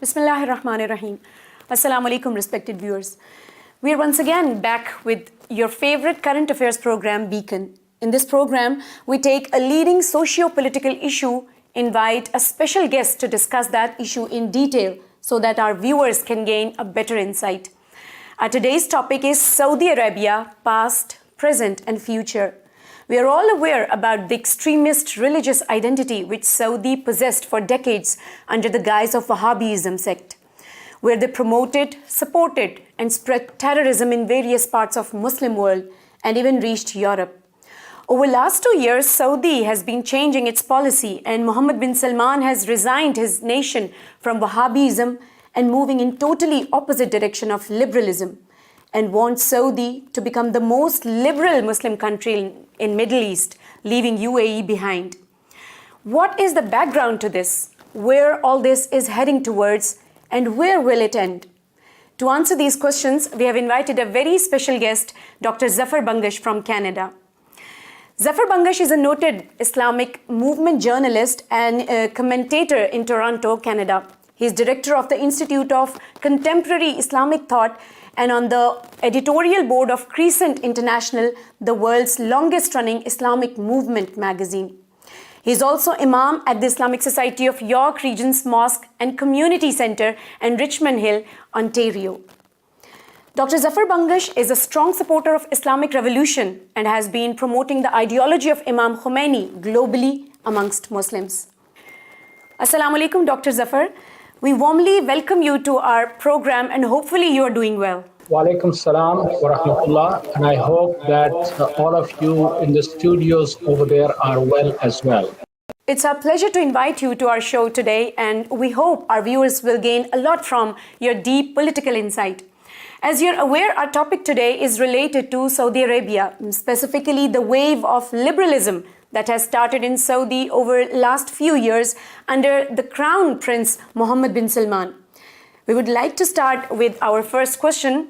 Bismillahir Rahmanir Rahim. Assalamu alaikum, respected viewers. We are once again back with your favorite current affairs program, Beacon. In this program, we take a leading socio-political issue, invite a special guest to discuss that issue in detail so that our viewers can gain a better insight. Today's topic is Saudi Arabia, past, present, and future. We are all aware about the extremist religious identity which Saudi possessed for decades under the guise of Wahhabism sect, where they promoted, supported, and spread terrorism in various parts of Muslim world and even reached Europe. Over the last 2 years, Saudi has been changing its policy, and Mohammed bin Salman has resigned his nation from Wahhabism and moving in totally opposite direction of liberalism, and wants Saudi to become the most liberal Muslim country in Middle East, leaving UAE behind. What is the background to this? Where all this is heading towards, and where will it end? To answer these questions, we have invited a very special guest, Dr. Zafar Bangash from Canada. Zafar Bangash is a noted Islamic movement journalist and a commentator in Toronto, Canada. He is director of the Institute of Contemporary Islamic Thought and on the editorial board of Crescent International, the world's longest-running Islamic movement magazine. He is also Imam at the Islamic Society of York Region's Mosque and Community Centre in Richmond Hill, Ontario. Dr. Zafar Bangash is a strong supporter of Islamic revolution and has been promoting the ideology of Imam Khomeini globally amongst Muslims. Assalamu alaikum, Dr. Zafar. We warmly welcome you to our program and hopefully you are doing well. Wa alaikum salam wa rahmatullah, and I hope that all of you in the studios over there are well as well. It's our pleasure to invite you to our show today, and we hope our viewers will gain a lot from your deep political insight. As you're aware, our topic today is related to Saudi Arabia, specifically the wave of liberalism that has started in Saudi over the last few years under the Crown Prince Mohammed bin Salman. We would like to start with our first question.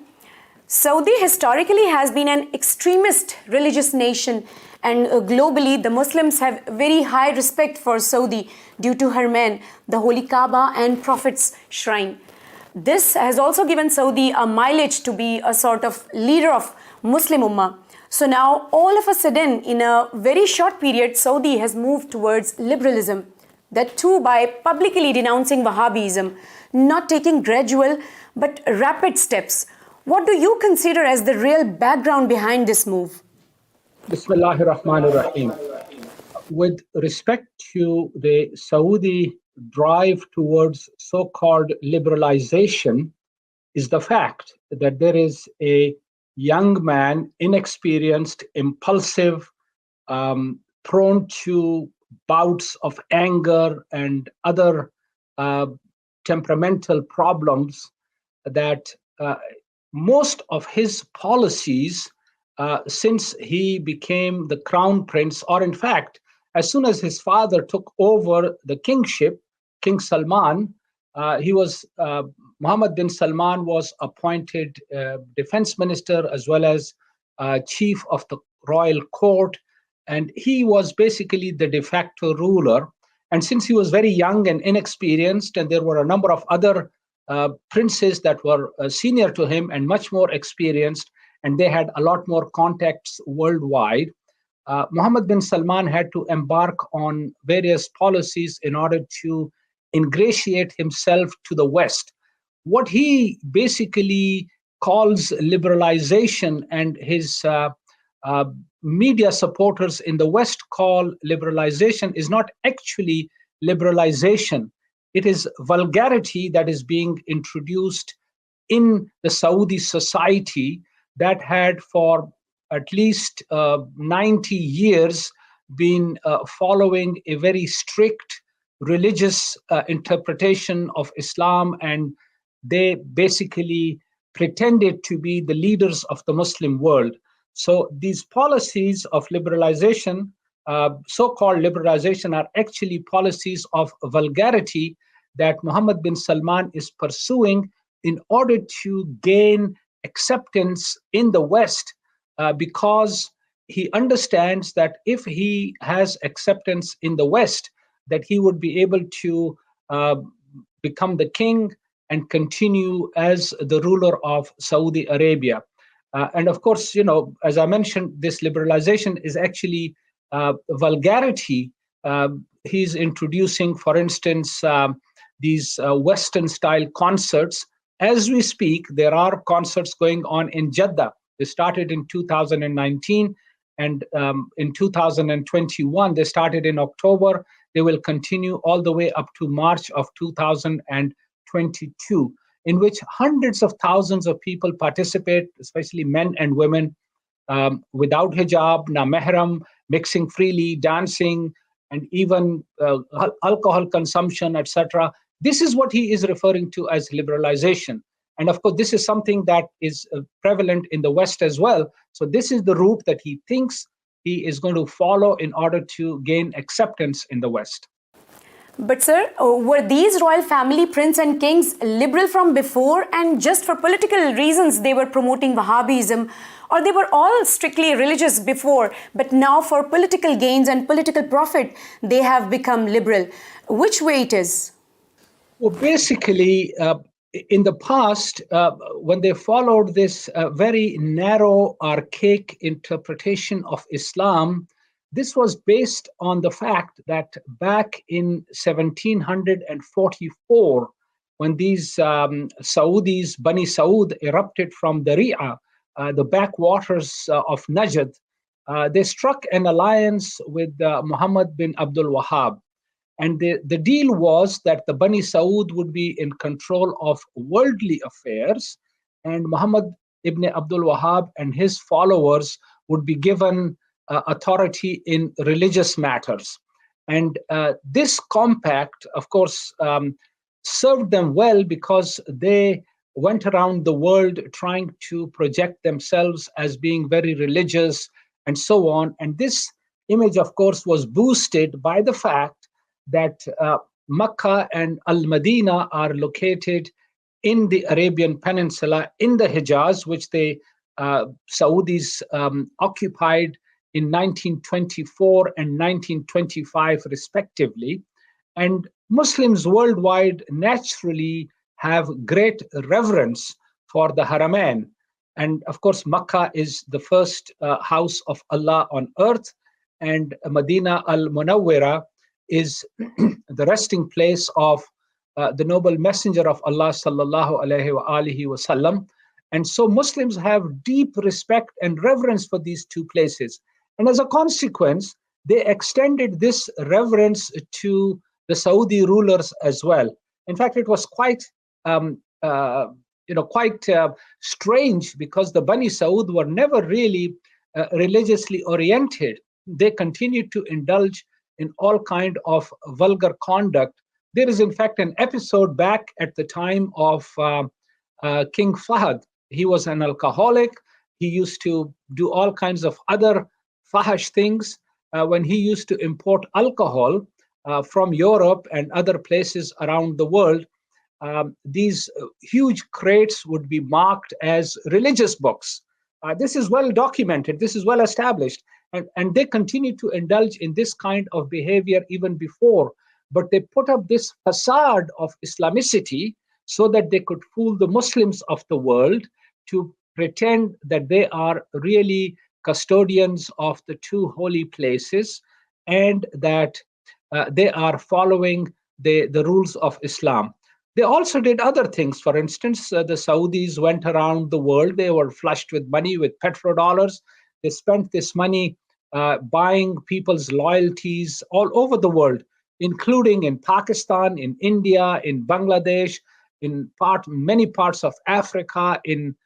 Saudi historically has been an extremist religious nation, and globally the Muslims have very high respect for Saudi due to Haramain, the Holy Kaaba and Prophet's shrine. This has also given Saudi a mileage to be a sort of leader of Muslim Ummah. So now, all of a sudden, in a very short period, Saudi has moved towards liberalism. That too by publicly denouncing Wahhabism, not taking gradual but rapid steps. What do you consider as the real background behind this move? Bismillahir Rahmanir Rahim. With respect to the Saudi drive towards so-called liberalization, is the fact that there is a young man, inexperienced, impulsive, prone to bouts of anger and other temperamental problems, that most of his policies, since he became the crown prince, or in fact, as soon as his father took over the kingship, King Salman, Mohammed bin Salman was appointed defense minister as well as chief of the royal court, and he was basically the de facto ruler. And since he was very young and inexperienced, and there were a number of other princes that were senior to him and much more experienced, and they had a lot more contacts worldwide, Mohammed bin Salman had to embark on various policies in order to ingratiate himself to the West. What he basically calls liberalization, and his media supporters in the West call liberalization, is not actually liberalization. It is vulgarity that is being introduced in the Saudi society that had for at least 90 years been following a very strict religious interpretation of Islam, and they basically pretended to be the leaders of the Muslim world. So these policies of liberalization, so-called liberalization, are actually policies of vulgarity that Mohammed bin Salman is pursuing in order to gain acceptance in the West, because he understands that if he has acceptance in the West, that he would be able to become the king and continue as the ruler of Saudi Arabia. And of course, as I mentioned, this liberalization is actually vulgarity. He's introducing, for instance, these Western style concerts. As we speak, there are concerts going on in Jeddah. They started in 2019, and in 2021, they started in October. They will continue all the way up to March of 2022, in which hundreds of thousands of people participate, especially men and women, without hijab, na mehram, mixing freely, dancing, and even alcohol consumption, etc. This is what he is referring to as liberalization. And of course, this is something that is prevalent in the West as well. So this is the route that he thinks he is going to follow in order to gain acceptance in the West. But sir, were these royal family prince and kings liberal from before, and just for political reasons they were promoting Wahhabism, or they were all strictly religious before, but now for political gains and political profit they have become liberal? Which way it is? Well, basically, in the past, when they followed this very narrow, archaic interpretation of Islam, this was based on the fact that back in 1744, when these Saudis, Bani Saud, erupted from Daria, the backwaters of Najd, they struck an alliance with Muhammad bin Abdul Wahhab. And the deal was that the Bani Saud would be in control of worldly affairs, and Muhammad ibn Abdul Wahhab and his followers would be given authority in religious matters. And this compact, of course, served them well because they went around the world trying to project themselves as being very religious and so on. And this image, of course, was boosted by the fact that Makkah and Al-Madinah are located in the Arabian Peninsula, in the Hijaz, which the Saudis occupied in 1924 and 1925, respectively. And Muslims worldwide naturally have great reverence for the Haramain. And of course, Makkah is the first house of Allah on earth, and Medina al-Munawwara is the resting place of the noble messenger of Allah sallallahu alaihi wasallam. And so Muslims have deep respect and reverence for these two places. And as a consequence, they extended this reverence to the Saudi rulers as well. In fact, it was quite strange, because the Bani Saud were never really religiously oriented. They continued to indulge in all kind of vulgar conduct. There is, in fact, an episode back at the time of King Fahd. He was an alcoholic. He used to do all kinds of other fahish things. When he used to import alcohol from Europe and other places around the world, these huge crates would be marked as religious books. This is well documented. This is well established. And they continue to indulge in this kind of behavior even before. But they put up this facade of Islamicity so that they could fool the Muslims of the world to pretend that they are really custodians of the two holy places, and that they are following the rules of Islam. They also did other things. For instance, the Saudis went around the world. They were flushed with money, with petrodollars. They spent this money buying people's loyalties all over the world, including in Pakistan, in India, in Bangladesh, in many parts of Africa, in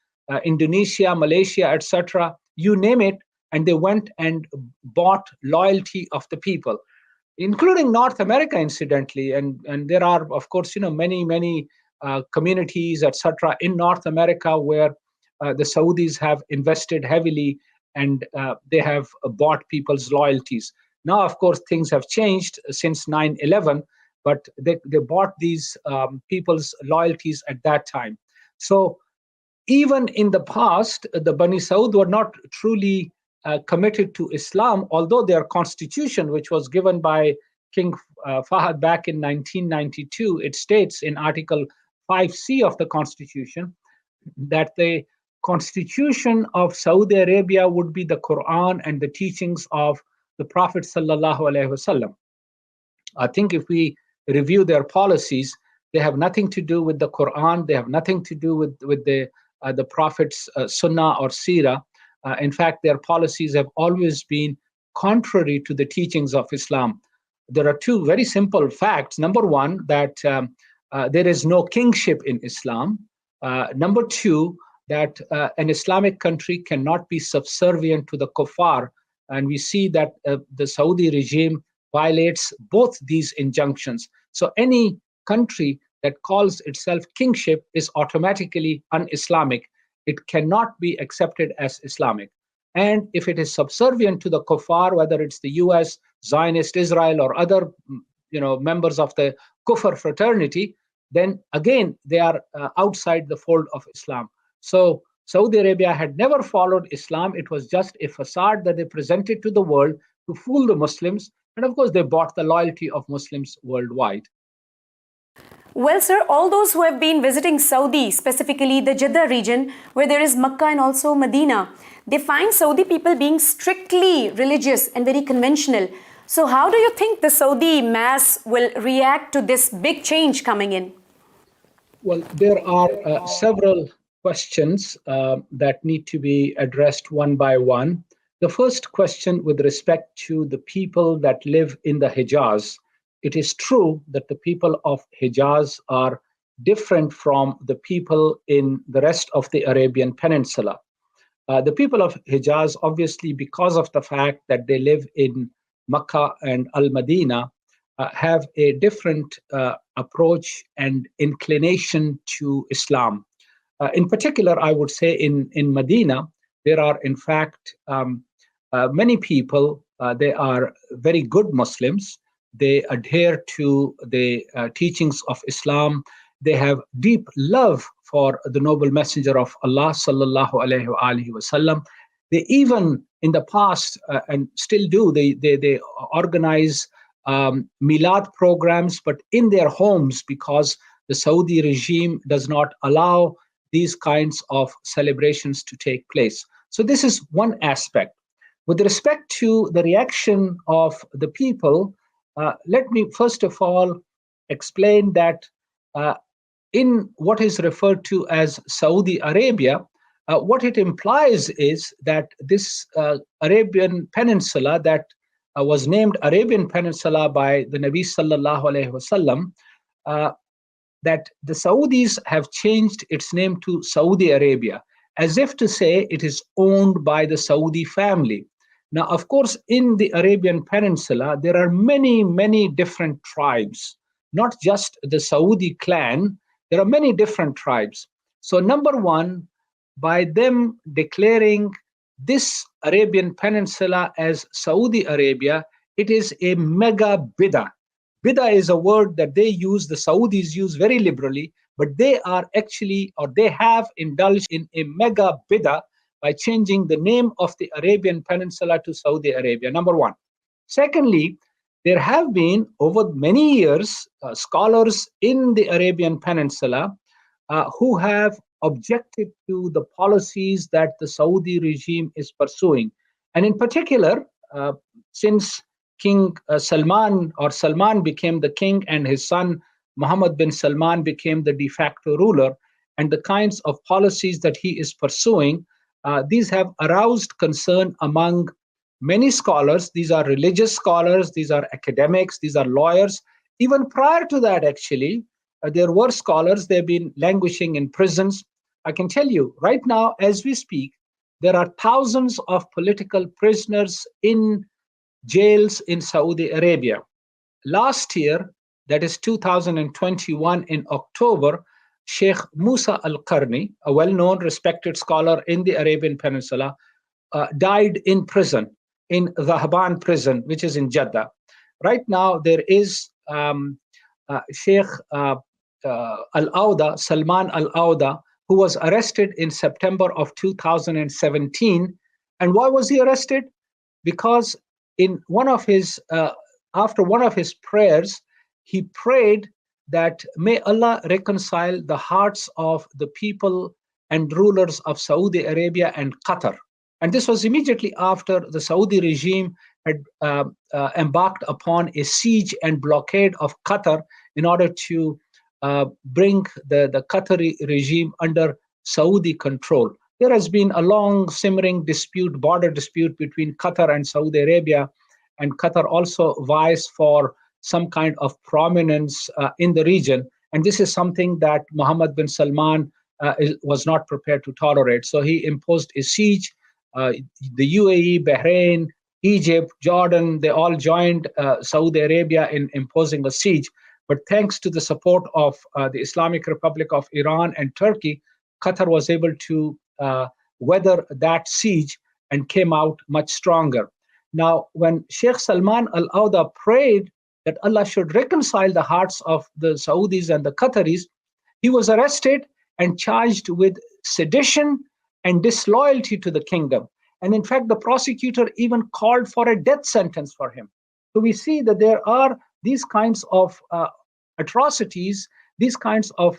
Indonesia, Malaysia, etc. You name it, and they went and bought loyalty of the people, including North America, incidentally. And there are, of course, many communities, etc., in North America where the Saudis have invested heavily, and they have bought people's loyalties. Now, of course, things have changed since 9/11, but they bought these people's loyalties at that time. So even in the past, the Bani Saud were not truly committed to Islam, although their constitution, which was given by King Fahd back in 1992, it states in Article 5C of the Constitution, that the Constitution of Saudi Arabia would be the Quran and the teachings of the Prophet sallallahu alaihi wasallam. I think if we review their policies, they have nothing to do with the Quran. They have nothing to do with the Prophet's Sunnah or Sirah. In fact, their policies have always been contrary to the teachings of Islam. There are two very simple facts. Number one, that there is no kingship in Islam. Number two, that an Islamic country cannot be subservient to the kuffar. And we see that the Saudi regime violates both these injunctions. So any country that calls itself kingship is automatically un-Islamic. It cannot be accepted as Islamic. And if it is subservient to the kuffar, whether it's the US, Zionist Israel, or other members of the kufr fraternity, then again, they are outside the fold of Islam. So Saudi Arabia had never followed Islam. It was just a facade that they presented to the world to fool the Muslims. And of course, they bought the loyalty of Muslims worldwide. Well, sir, all those who have been visiting Saudi, specifically the Jeddah region, where there is Makkah and also Medina, they find Saudi people being strictly religious and very conventional. So how do you think the Saudi mass will react to this big change coming in? Well, there are several questions that need to be addressed one by one. The first question with respect to the people that live in the Hijaz. It is true that the people of Hijaz are different from the people in the rest of the Arabian Peninsula. The people of Hijaz, obviously, because of the fact that they live in Makkah and Al-Madinah, have a different approach and inclination to Islam. In particular, I would say in Medina, there are, in fact, many people, they are very good Muslims. They adhere to the teachings of Islam. They have deep love for the noble messenger of Allah, sallallahu alaihi wasallam. They even in the past and still do, they organize milad programs, but in their homes, because the Saudi regime does not allow these kinds of celebrations to take place. So this is one aspect. With respect to the reaction of the people, let me first of all explain that in what is referred to as Saudi Arabia, what it implies is that this Arabian Peninsula that was named Arabian Peninsula by the Nabi sallallahu alaihi wasallam, that the Saudis have changed its name to Saudi Arabia, as if to say it is owned by the Saudi family. Now, of course, in the Arabian Peninsula, there are many, many different tribes, not just the Saudi clan. There are many different tribes. So number one, by them declaring this Arabian Peninsula as Saudi Arabia, it is a mega bid'ah. Bid'ah is a word that they use, the Saudis use very liberally, but they are actually, or they have indulged in a mega bid'ah by changing the name of the Arabian Peninsula to Saudi Arabia, number one. Secondly, there have been, over many years, scholars in the Arabian Peninsula who have objected to the policies that the Saudi regime is pursuing. And in particular, since King Salman became the king and his son Mohammed bin Salman became the de facto ruler, and the kinds of policies that he is pursuing, these have aroused concern among many scholars. These are religious scholars, these are academics, these are lawyers. Even prior to that, actually, there were scholars, they've been languishing in prisons. I can tell you, right now, as we speak, there are thousands of political prisoners in jails in Saudi Arabia. Last year, that is 2021 in October, Sheikh Musa al-Qarni, a well-known, respected scholar in the Arabian Peninsula, died in prison, in Dhahban prison, which is in Jeddah. Right now, there is Sheikh al-Auda, Salman al-Auda, who was arrested in September of 2017. And why was he arrested? Because in one of his, after one of his prayers, he prayed that may Allah reconcile the hearts of the people and rulers of Saudi Arabia and Qatar. And this was immediately after the Saudi regime had embarked upon a siege and blockade of Qatar in order to bring the Qatari regime under Saudi control. There has been a long simmering dispute, border dispute between Qatar and Saudi Arabia, and Qatar also vies for some kind of prominence in the region. And this is something that Mohammed bin Salman was not prepared to tolerate. So he imposed a siege. The UAE, Bahrain, Egypt, Jordan, they all joined Saudi Arabia in imposing a siege. But thanks to the support of the Islamic Republic of Iran and Turkey, Qatar was able to weather that siege and came out much stronger. Now, when Sheikh Salman Al Auda prayed that Allah should reconcile the hearts of the Saudis and the Qataris, he was arrested and charged with sedition and disloyalty to the kingdom. And in fact, the prosecutor even called for a death sentence for him. So we see that there are these kinds of atrocities, these kinds of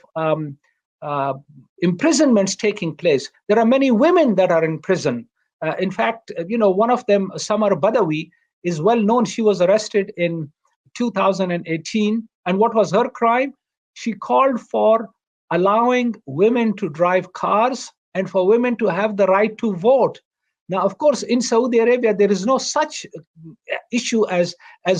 imprisonments taking place. There are many women that are in prison. In fact, one of them, Samar Badawi, is well known. She was arrested in 2018. And what was her crime? She called for allowing women to drive cars and for women to have the right to vote. Now, of course, in Saudi Arabia, there is no such issue as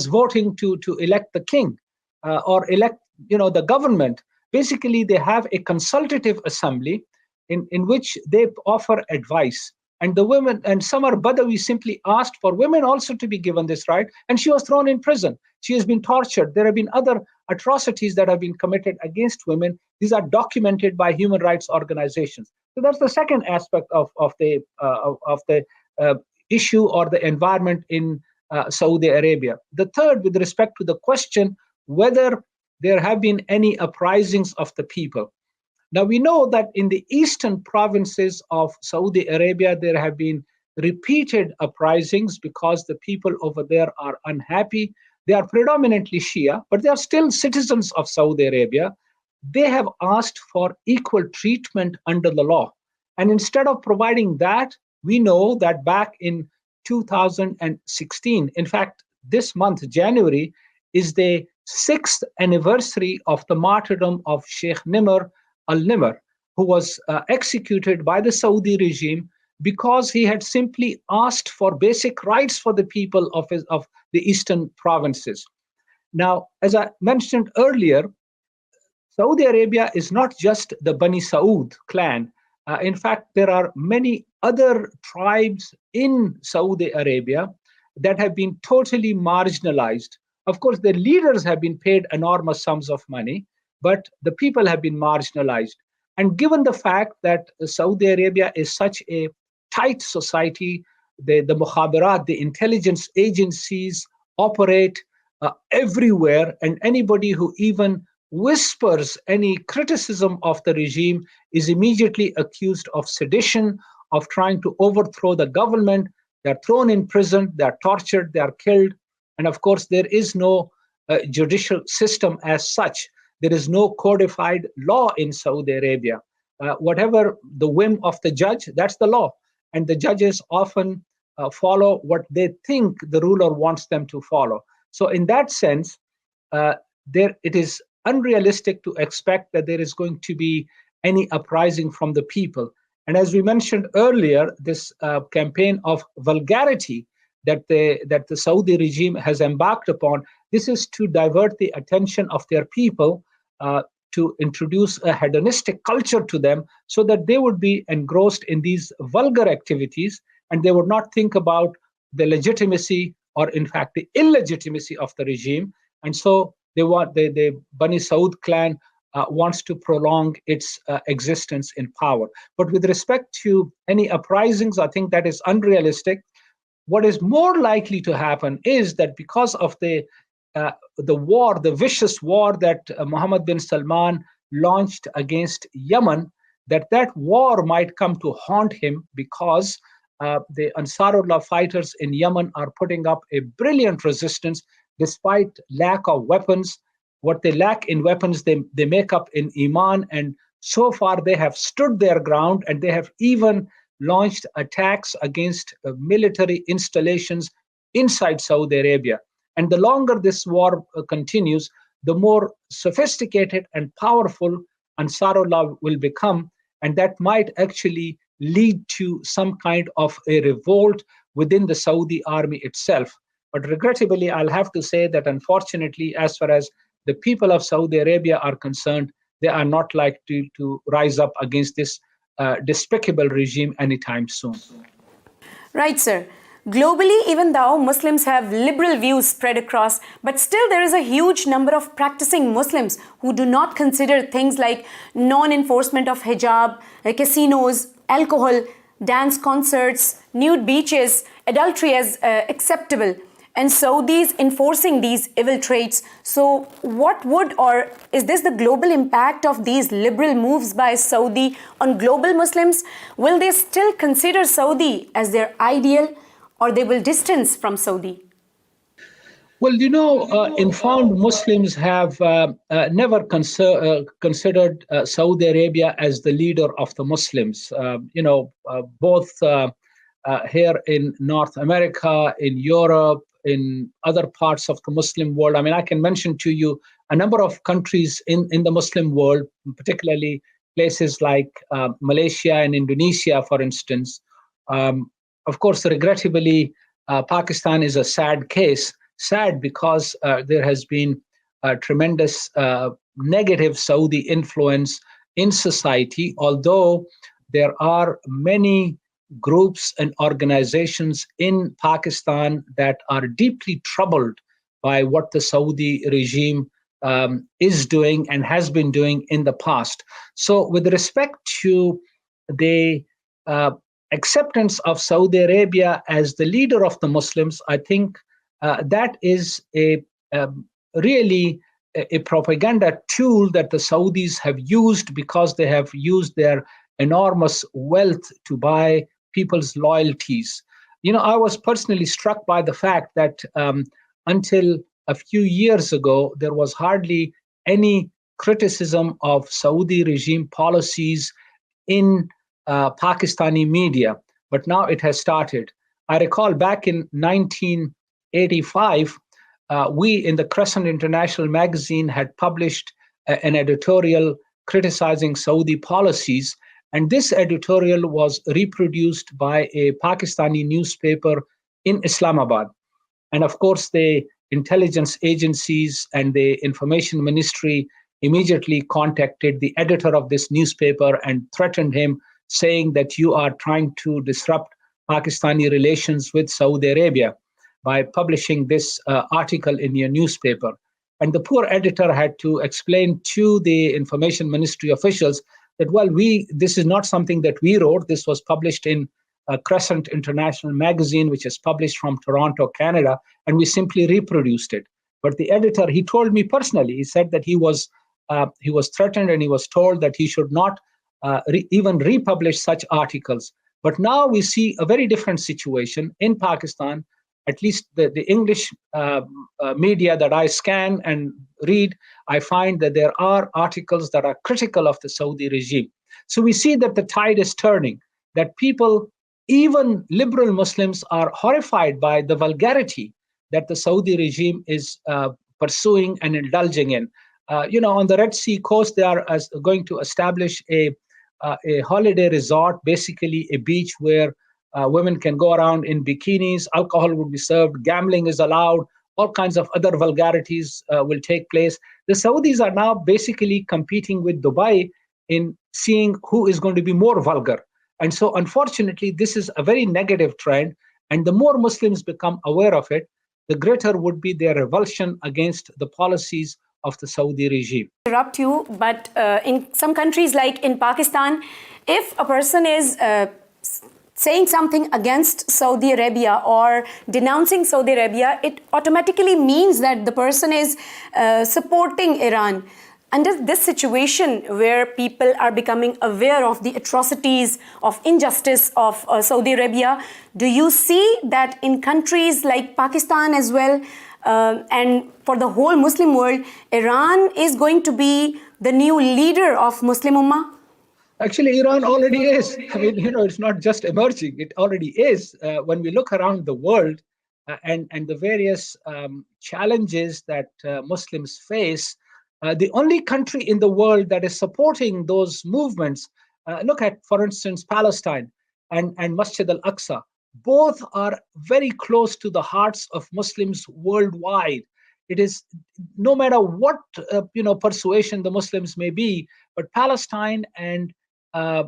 voting to elect the king or elect the government. Basically, they have a consultative assembly in which they offer advice. And the women, and Samar Badawi simply asked for women also to be given this right, and she was thrown in prison. She has been tortured. There have been other atrocities that have been committed against women. These are documented by human rights organizations. So that's the second aspect of the issue or the environment in Saudi Arabia. The third, with respect to the question whether there have been any uprisings of the people. Now, we know that in the eastern provinces of Saudi Arabia, there have been repeated uprisings because the people over there are unhappy. They are predominantly Shia, but they are still citizens of Saudi Arabia. They have asked for equal treatment under the law. And instead of providing that, we know that back in 2016, in fact, this month, January, is the 6th anniversary of the martyrdom of Sheikh Nimr al-Nimr, who was executed by the Saudi regime because he had simply asked for basic rights for the people of the eastern provinces. Now, as I mentioned earlier, Saudi Arabia is not just the Bani Saud clan. In fact, there are many other tribes in Saudi Arabia that have been totally marginalized. Of course, their leaders have been paid enormous sums of money, but the people have been marginalized. And given the fact that Saudi Arabia is such a tight society, the mukhabarat, the intelligence agencies operate everywhere, and anybody who even whispers any criticism of the regime is immediately accused of sedition, of trying to overthrow the government. They're thrown in prison, they're tortured, they're killed. And of course, there is no judicial system as such. There is no codified law in Saudi Arabia. Whatever the whim of the judge, that's the law. And the judges often follow what they think the ruler wants them to follow. So in that sense, it is unrealistic to expect that there is going to be any uprising from the people. And as we mentioned earlier, this campaign of vulgarity that the Saudi regime has embarked upon, this is to divert the attention of their people, to introduce a hedonistic culture to them so that they would be engrossed in these vulgar activities and they would not think about the legitimacy or in fact the illegitimacy of the regime. And so the Bani Saud clan wants to prolong its existence in power. But with respect to any uprisings, I think that is unrealistic. What is more likely to happen is that because of the war, the vicious war that Mohammed bin Salman launched against Yemen, that war might come to haunt him because the Ansarullah fighters in Yemen are putting up a brilliant resistance despite lack of weapons. what they lack in weapons, they make up in Iman. And so far, they have stood their ground, and they have even launched attacks against military installations inside Saudi Arabia. And the longer this war continues, the more sophisticated and powerful Ansarullah will become. And that might actually lead to some kind of a revolt within the Saudi army itself. But regrettably, I'll have to say that unfortunately, as far as the people of Saudi Arabia are concerned, they are not likely to rise up against this despicable regime anytime soon. Right, sir. Globally, even though Muslims have liberal views spread across, but still there is a huge number of practicing Muslims who do not consider things like non-enforcement of hijab, casinos, alcohol, dance concerts, nude beaches, adultery as acceptable. And Saudis enforcing these evil traits. So what would, or is this the global impact of these liberal moves by Saudi on global Muslims? Will they still consider Saudi as their ideal, or they will distance from Saudi? Well, informed Muslims have never considered Saudi Arabia as the leader of the Muslims. Both here in North America, in Europe, in other parts of the Muslim world. I mean, I can mention to you a number of countries in the Muslim world, particularly places like Malaysia and Indonesia, for instance. Of course, regrettably, Pakistan is a sad case. Sad because there has been a tremendous negative Saudi influence in society, although there are many groups and organizations in Pakistan that are deeply troubled by what the Saudi regime is doing and has been doing in the past. So with respect to the acceptance of Saudi Arabia as the leader of the Muslims, I think that is really a propaganda tool that the Saudis have used because they have used their enormous wealth to buy people's loyalties. I was personally struck by the fact that until a few years ago, there was hardly any criticism of Saudi regime policies in Pakistani media, but now it has started. I recall back in 1985, we in the Crescent International magazine had published an editorial criticizing Saudi policies. And this editorial was reproduced by a Pakistani newspaper in Islamabad. And of course, the intelligence agencies and the information ministry immediately contacted the editor of this newspaper and threatened him, saying that you are trying to disrupt Pakistani relations with Saudi Arabia by publishing this article in your newspaper. And the poor editor had to explain to the information ministry officials that, well, this is not something that we wrote. This was published in Crescent International magazine, which is published from Toronto, Canada, and we simply reproduced it. But the editor, he told me personally, he said that he was threatened and he was told that he should not even republish such articles. But now we see a very different situation in Pakistan. At least the English media that I scan and read, I find that there are articles that are critical of the Saudi regime. So we see that the tide is turning, that people, even liberal Muslims, are horrified by the vulgarity that the Saudi regime is pursuing and indulging in. On the Red Sea coast, they are going to establish a holiday resort, basically a beach where women can go around in bikinis, alcohol will be served, gambling is allowed, all kinds of other vulgarities will take place. The Saudis are now basically competing with Dubai in seeing who is going to be more vulgar. And so, unfortunately, this is a very negative trend. And the more Muslims become aware of it, the greater would be their revulsion against the policies of the Saudi regime. Interrupt you, but in some countries like in Pakistan, if a person is saying something against Saudi Arabia or denouncing Saudi Arabia, it automatically means that the person is supporting Iran. Under this situation where people are becoming aware of the atrocities of injustice of Saudi Arabia, do you see that in countries like Pakistan as well, And for the whole Muslim world, Iran is going to be the new leader of Muslim Ummah? Actually, Iran already is. I mean, it's not just emerging; it already is. When we look around the world and the various challenges that Muslims face, the only country in the world that is supporting those movements, look at, for instance, Palestine and Masjid al-Aqsa. Both are very close to the hearts of Muslims worldwide. It is no matter what persuasion the Muslims may be, but Palestine and uh,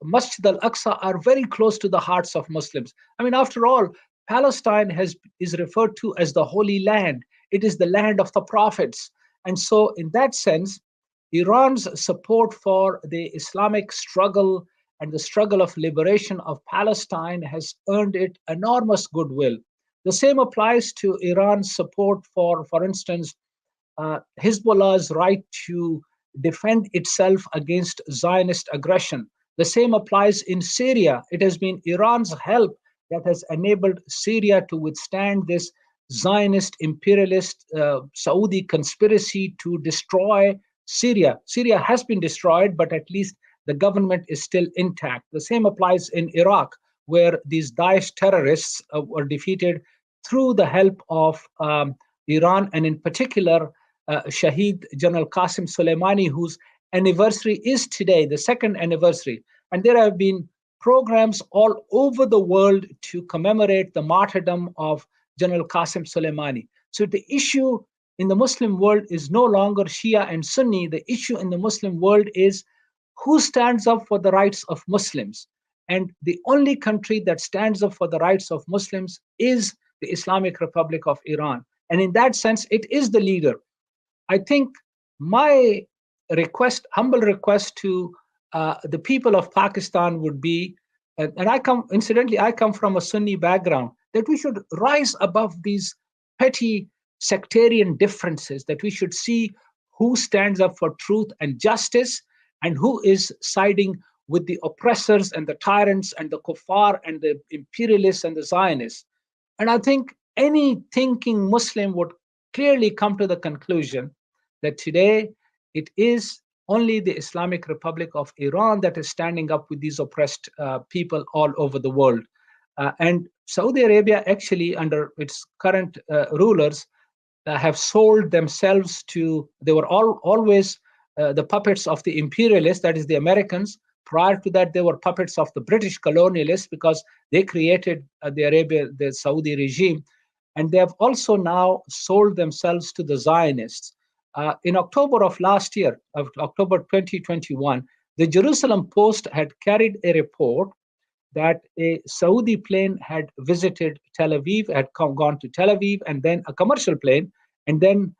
Masjid al-Aqsa are very close to the hearts of Muslims. I mean, after all, Palestine is referred to as the Holy Land. It is the land of the prophets. And so, in that sense, Iran's support for the Islamic struggle and the struggle of liberation of Palestine has earned it enormous goodwill. The same applies to Iran's support for instance, Hezbollah's right to defend itself against Zionist aggression. The same applies in Syria. It has been Iran's help that has enabled Syria to withstand this Zionist imperialist Saudi conspiracy to destroy Syria. Syria has been destroyed, but at least the government is still intact. The same applies in Iraq, where these Daesh terrorists were defeated through the help of Iran, and in particular, Shahid General Qasim Soleimani, whose anniversary is today, the second anniversary. And there have been programs all over the world to commemorate the martyrdom of General Qasim Soleimani. So the issue in the Muslim world is no longer Shia and Sunni. The issue in the Muslim world is who stands up for the rights of Muslims. And the only country that stands up for the rights of Muslims is the Islamic Republic of Iran. And in that sense, it is the leader. I think my humble request to the people of Pakistan would be, and I come from a Sunni background, that we should rise above these petty sectarian differences, that we should see who stands up for truth and justice and who is siding with the oppressors and the tyrants and the kuffar and the imperialists and the Zionists. And I think any thinking Muslim would clearly come to the conclusion that today it is only the Islamic Republic of Iran that is standing up with these oppressed people all over the world. And Saudi Arabia, actually, under its current rulers, have sold themselves to, they were always the puppets of the imperialists, that is the Americans. Prior to that, they were puppets of the British colonialists because they created the Saudi regime. And they have also now sold themselves to the Zionists. In October of last year, of October 2021, the Jerusalem Post had carried a report that a Saudi plane had visited Tel Aviv, gone to Tel Aviv, and then a commercial plane, and then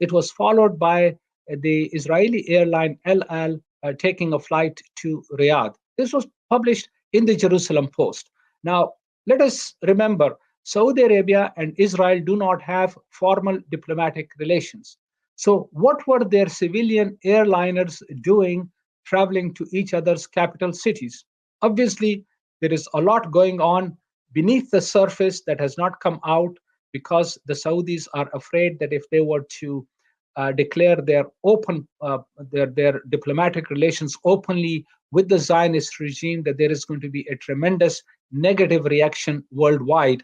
it was followed by the Israeli airline El Al taking a flight to Riyadh. This was published in the Jerusalem Post. Now, let us remember, Saudi Arabia and Israel do not have formal diplomatic relations. So, what were their civilian airliners doing traveling to each other's capital cities? Obviously, there is a lot going on beneath the surface that has not come out because the Saudis are afraid that if they were to declare their their diplomatic relations openly with the Zionist regime, that there is going to be a tremendous negative reaction worldwide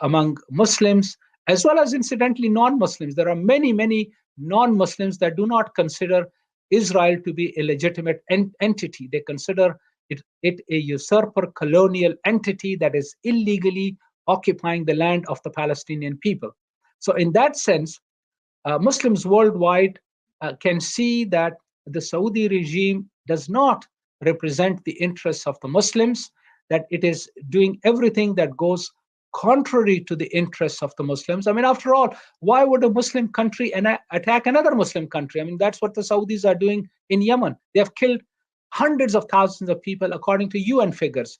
among Muslims, as well as incidentally non-Muslims. There are many non-Muslims that do not consider Israel to be a legitimate entity. They consider it a usurper colonial entity that is illegally occupying the land of the Palestinian people. So in that sense, Muslims worldwide can see that the Saudi regime does not represent the interests of the Muslims, that it is doing everything that goes contrary to the interests of the Muslims. I mean, after all, why would a Muslim country attack another Muslim country? I mean, that's what the Saudis are doing in Yemen. They have killed hundreds of thousands of people, according to UN figures.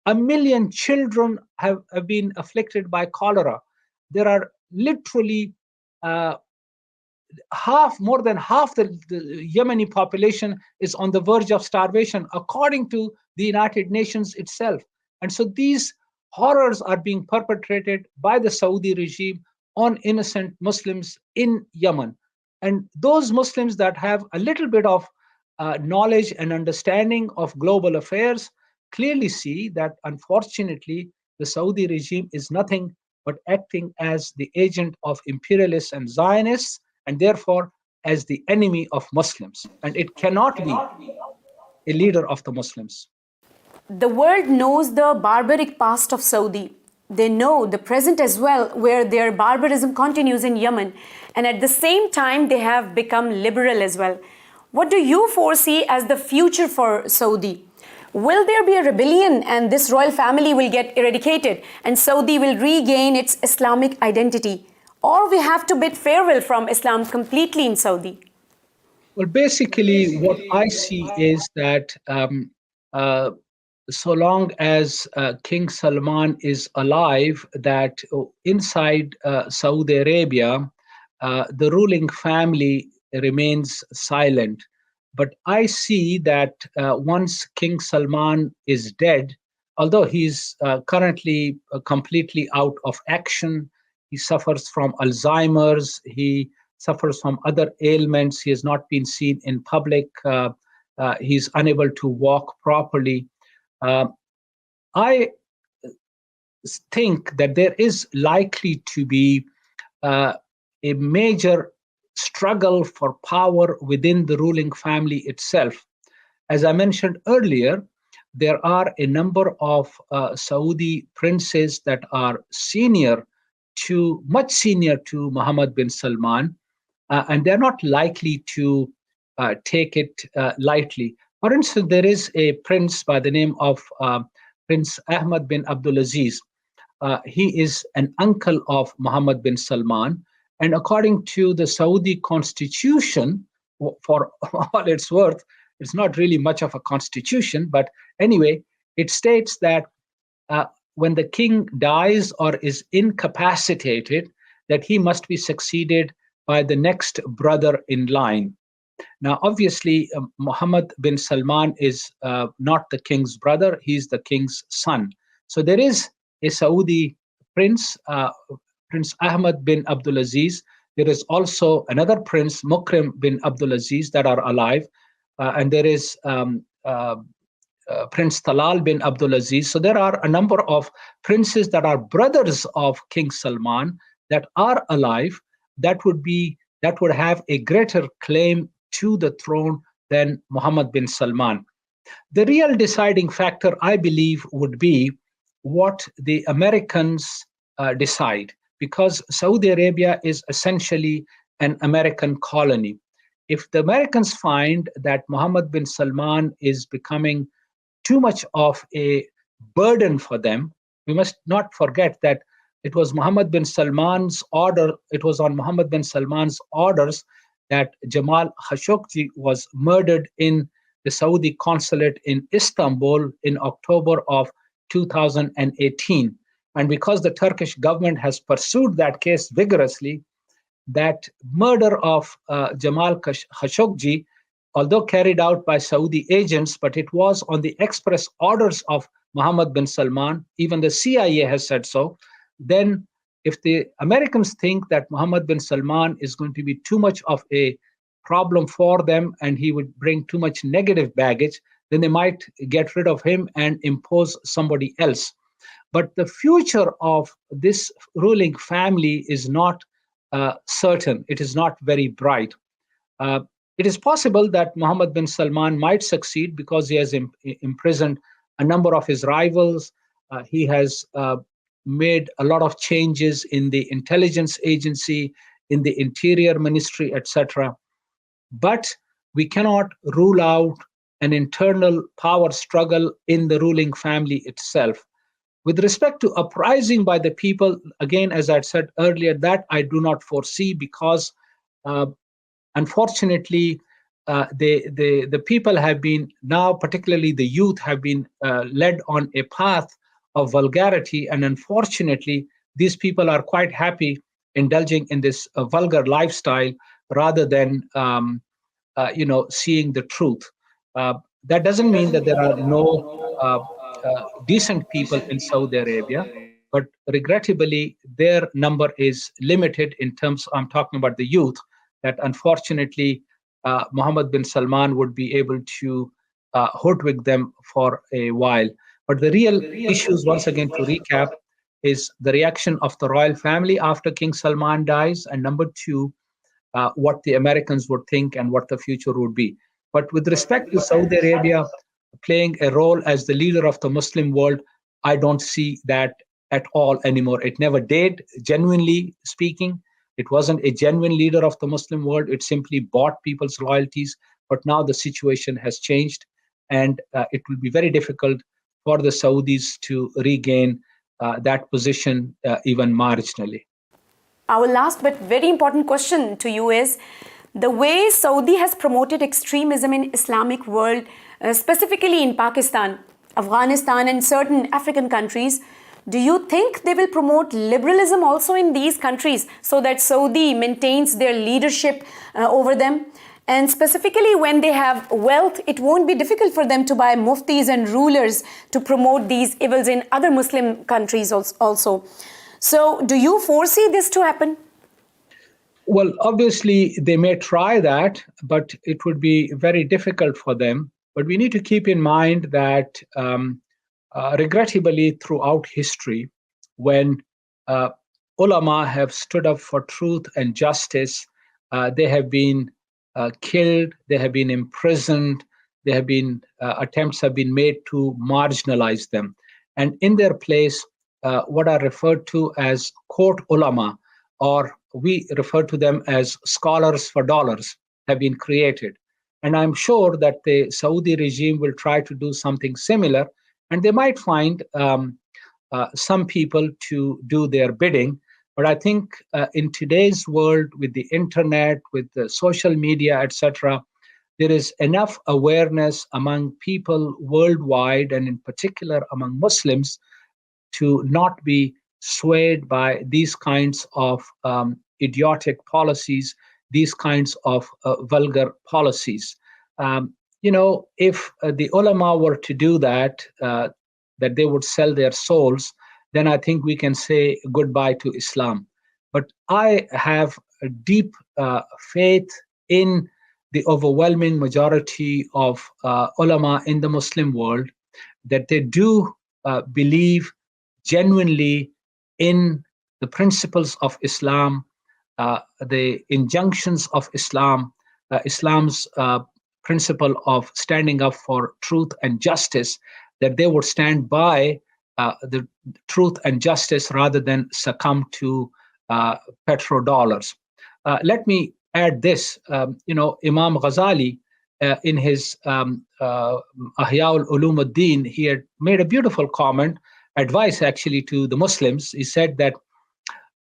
1 million children have been afflicted by cholera. There are literally more than half the Yemeni population is on the verge of starvation, according to the United Nations itself. And so these horrors are being perpetrated by the Saudi regime on innocent Muslims in Yemen. And those Muslims that have a little bit of knowledge and understanding of global affairs clearly see that, unfortunately, the Saudi regime is nothing but acting as the agent of imperialists and Zionists, and therefore as the enemy of Muslims. And it cannot be a leader of the Muslims. The world knows the barbaric past of Saudi. They know the present as well, where their barbarism continues in Yemen. And at the same time, they have become liberal as well. What do you foresee as the future for Saudi? Will there be a rebellion and this royal family will get eradicated and Saudi will regain its Islamic identity? Or we have to bid farewell from Islam completely in Saudi? Well, basically, what I see is that uh, so long as King Salman is alive, that inside Saudi Arabia, the ruling family remains silent. But I see that once King Salman is dead, although he's currently completely out of action, he suffers from Alzheimer's, he suffers from other ailments, he has not been seen in public, he's unable to walk properly. Uh, I think that there is likely to be uh, a major struggle for power within the ruling family itself. As I mentioned earlier, there are a number of Saudi princes that are much senior to Mohammed bin Salman, and they're not likely to take it lightly. For instance, there is a prince by the name of Prince Ahmad bin Abdulaziz. He is an uncle of Mohammed bin Salman. And according to the Saudi constitution, for all it's worth, it's not really much of a constitution, but anyway, it states that when the king dies or is incapacitated, that he must be succeeded by the next brother in line. Now, obviously, Mohammed bin Salman is not the king's brother, he's the king's son. So there is a Saudi prince, Prince Ahmad bin Abdulaziz. There is also another prince, Mukrim bin Abdulaziz, that are alive. And there is Prince Talal bin Abdulaziz. So there are a number of princes that are brothers of King Salman that are alive that would have a greater claim to the throne than Mohammed bin Salman. The real deciding factor, I believe, would be what the Americans decide, because Saudi Arabia is essentially an American colony. If the Americans find that Mohammed bin Salman is becoming too much of a burden for them, we must not forget that it was on Mohammed bin Salman's orders that Jamal Khashoggi was murdered in the Saudi consulate in Istanbul in October of 2018. And because the Turkish government has pursued that case vigorously, that murder of Jamal Khashoggi, although carried out by Saudi agents, but it was on the express orders of Mohammed bin Salman, even the CIA has said so, then if the Americans think that Mohammed bin Salman is going to be too much of a problem for them and he would bring too much negative baggage, then they might get rid of him and impose somebody else. But the future of this ruling family is not certain. It is not very bright. It is possible that Mohammed bin Salman might succeed because he has imprisoned a number of his rivals. He has made a lot of changes in the intelligence agency, in the interior ministry, etc. But we cannot rule out an internal power struggle in the ruling family itself. With respect to uprising by the people, again, as I said earlier, that I do not foresee because unfortunately, the people have been now, particularly the youth, have been led on a path of vulgarity, and unfortunately, these people are quite happy indulging in this vulgar lifestyle rather than seeing the truth. That doesn't mean that there are no decent people in Saudi Arabia, but regrettably, their number is limited in terms, I'm talking about the youth, that unfortunately Mohammed bin Salman would be able to hoodwink them for a while. But the real issues, once again, to recap, is the reaction of the royal family after King Salman dies, and number two, what the Americans would think and what the future would be. But with respect to Saudi Arabia playing a role as the leader of the Muslim world, I don't see that at all anymore. It never did, genuinely speaking. It wasn't a genuine leader of the Muslim world. It simply bought people's loyalties. But now the situation has changed, and it will be very difficult for the Saudis to regain that position even marginally. Our last but very important question to you is the way Saudi has promoted extremism in Islamic world, specifically in Pakistan, Afghanistan and certain African countries. Do you think they will promote liberalism also in these countries so that Saudi maintains their leadership over them? And specifically when they have wealth, it won't be difficult for them to buy muftis and rulers to promote these evils in other Muslim countries also. So do you foresee this to happen? Well, obviously, they may try that, but it would be very difficult for them. But we need to keep in mind that, regrettably, throughout history, when ulama have stood up for truth and justice, they have been killed, they have been imprisoned, there have been attempts have been made to marginalize them. And in their place, what are referred to as court ulama, or we refer to them as scholars for dollars, have been created. And I'm sure that the Saudi regime will try to do something similar, and they might find some people to do their bidding. But I think in today's world, with the internet, with the social media, etc., there is enough awareness among people worldwide, and in particular among Muslims, to not be swayed by these kinds of idiotic policies, these kinds of vulgar policies. If the ulama were to do that, that they would sell their souls, then I think we can say goodbye to Islam. But I have a deep faith in the overwhelming majority of ulama in the Muslim world, that they do believe genuinely in the principles of Islam, the injunctions of Islam, Islam's principle of standing up for truth and justice, that they would stand by the truth and justice rather than succumb to petrodollars. Let me add this. Imam Ghazali, in his Ahya al-Ulum ad-Din, he had made a beautiful comment, advice actually to the Muslims. He said that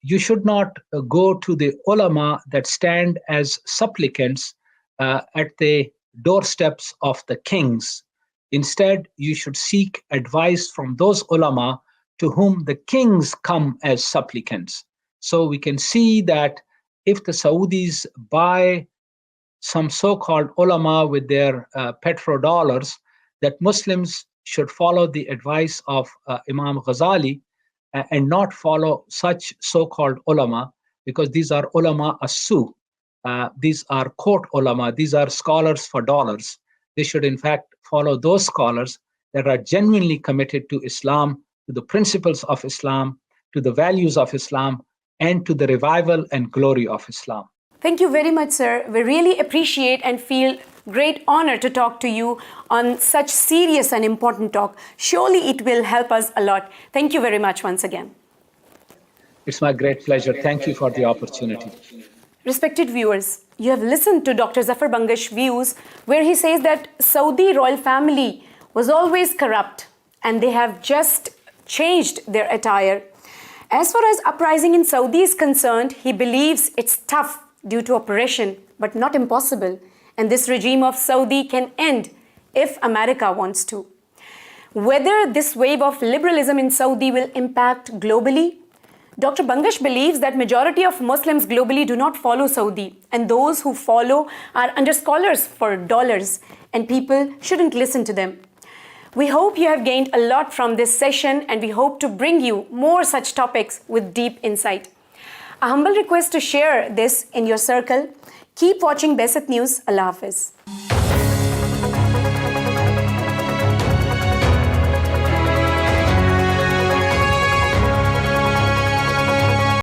you should not go to the ulama that stand as supplicants at the doorsteps of the kings. Instead, you should seek advice from those ulama to whom the kings come as supplicants. So we can see that if the Saudis buy some so-called ulama with their petrodollars, that Muslims should follow the advice of Imam Ghazali and not follow such so-called ulama, because these are ulama as-su. These are court ulama. These are scholars for dollars. They should, in fact, follow those scholars that are genuinely committed to Islam, to the principles of Islam, to the values of Islam, and to the revival and glory of Islam. Thank you very much, sir. We really appreciate and feel great honor to talk to you on such serious and important talk. Surely it will help us a lot. Thank you very much once again. It's my great pleasure. Thank you for the opportunity. Respected viewers, you have listened to Dr. Zafar Bangash views, where he says that Saudi royal family was always corrupt and they have just changed their attire. As far as uprising in Saudi is concerned, he believes it's tough due to oppression, but not impossible. And this regime of Saudi can end if America wants to. Whether this wave of liberalism in Saudi will impact globally, Dr. Bangash believes that majority of Muslims globally do not follow Saudi, and those who follow are under scholars for dollars, and people shouldn't listen to them. We hope you have gained a lot from this session, and we hope to bring you more such topics with deep insight. A humble request to share this in your circle. Keep watching Bethat News. Allah Hafiz.